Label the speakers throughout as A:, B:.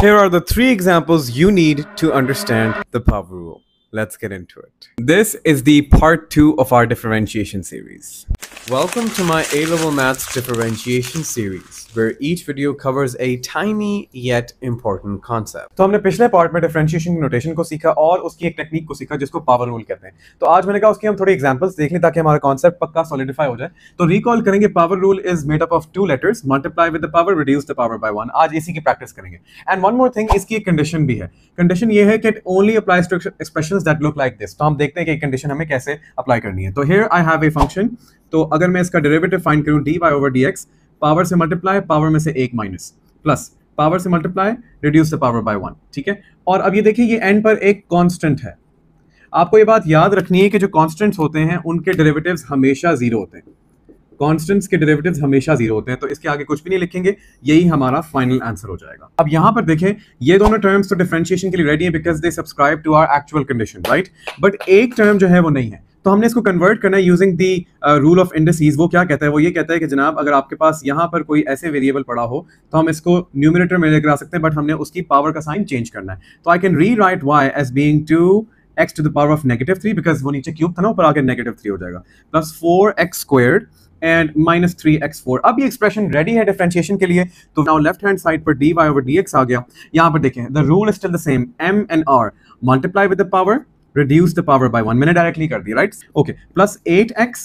A: Here are the 3 examples you need to understand the power rule. Let's get into it. This is the part 2 of our differentiation series. Welcome to my A-level maths differentiation series, where each video covers a tiny yet important concept. तो हमने पिछले part में differentiation की notation को सीखा और उसकी एक टेक्निक को सीखा जिसको पावर रूल कहते हैं। तो आज मैंने कहा उसके हम थोड़े एग्जांपल्स देख लें ताकि हमारा कॉन्सेप्ट पक्का सॉलिडिफाई हो जाए। तो रिकॉल करेंगे, power rule is made up of 2 letters, multiply with the power, reduce the power by 1। आज इसी की प्रैक्टिस करेंगे। एंड वन मोर थिंग, इसकी एक कंडीशन भी है। कंडीशन ये है कि it only applies to expressions that look like this. तो हम देखते हैं कि कंडीशन हमें कैसे अप्लाई करनी है। तो here I have a function, तो अगर मैं इसका डेरिवेटिव फाइंड करूं dy ओवर dx, पावर से मल्टीप्लाई, पावर में से 1 माइनस, प्लस पावर से multiply, reduce the power by 1। ठीक है, और अब ये देखिए ये एंड पर एक कांस्टेंट है। आपको ये बात याद रखनी है कि जो कांस्टेंट्स होते हैं उनके डेरिवेटिव्स हमेशा जीरो होते हैं। कांस्टेंट्स के डेरिवेटिव्स हमेशा जीरो होते हैं, तो इसके आगे कुछ भी नहीं लिखेंगे, यही हमारा फाइनल आंसर हो जाएगा। अब यहां पर देखें, ये दोनों टर्म्स तो डिफरेंशिएशन के लिए रेडी है because they subscribe to our actual condition, right. But एक टर्म जो है वो नहीं है, तो हमने इसको कन्वर्ट करना है using the rule of indices. वो क्या कहता है? वो ये कहता है कि जनाब अगर आपके पास यहाँ पर कोई ऐसे वेरिएबल पड़ा हो तो हम इसको न्यूमरेटर में लेकर आ सकते हैं, बट हमने उसकी पावर का साइन चेंज करना है। तो I can rewrite y as being 2x to the power of -3, because वो नीचे क्यूब था ना, ऊपर आके -3 हो जाएगा, plus 4x squared and minus 3x4। अब ये एक्सप्रेशन रेडी है डिफरेंशिएशन के लिए। तो नाउ लेफ्ट हैंड साइड पर dy ओवर dx आ गया। यहाँ पर देखें, the rule is still the same, m and r, multiply with the power, reduce the power by 1। मैंने डायरेक्टली कर दिया, right. Okay, plus 8x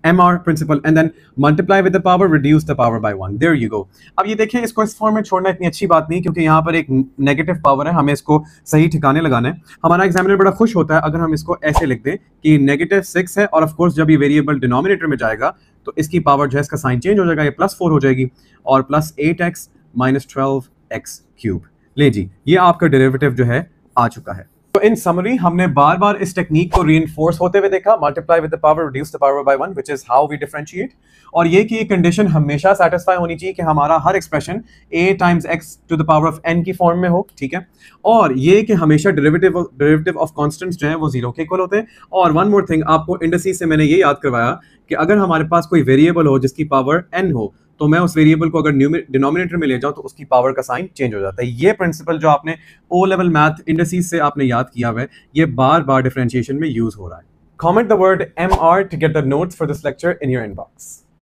A: mr principle and then multiply with the power, reduce the power by 1। There you go. अब ये देखिए, इसको इस form में छोड़ना इतनी अच्छी बात नहीं, क्योंकि यहाँ पर एक नेगेटिव पावर है, हमें इसको सही ठिकाने लगाना है। हमारा एग्जामिनर बड़ा खुश होता है अगर हम इसको ऐसे लिख दें कि -6 है, और ऑफ कोर्स जब ये वेरिएबल डिनोमिनेटर में जाएगा तो इसकी पावर जो है इसका साइन चेंज हो जाएगा, ये +4 हो जाएगी, और plus 8x minus 12x cube. ले जी, ये आपका डेरिवेटिव जो है आ चुका है। तो इन समरी हमने बार बार इस टेक्निक को रीइंफोर्स होते हुए देखा, multiply with the power, reduce the power by 1, which is how we differentiate. और ये कि कंडीशन हमेशा सेटिस्फाई होनी चाहिए कि हमारा हर expression a times x to the power of n की फॉर्म में हो, ठीक है। और ये कि हमेशा डेरिवेटिव ऑफ कांस्टेंट्स जो है वो 0 के इक्वल होते हैं। और वन मोर थिंग, आपको इंडिसेस से मैंने ये याद करवाया कि अगर हमारे पास कोई वेरिएबल हो जिसकी पावर n हो, तो मैं उस वेरिएबल को अगर डिनोमिनेटर में ले जाऊं तो उसकी पावर का साइन चेंज हो जाता है। ये प्रिंसिपल जो आपने ओ लेवल मैथ इंडिसेस से आपने याद किया हुआ है, ये बार बार डिफरेंशिएशन में यूज हो रहा है। Comment the word MR to get the notes for this lecture in your inbox.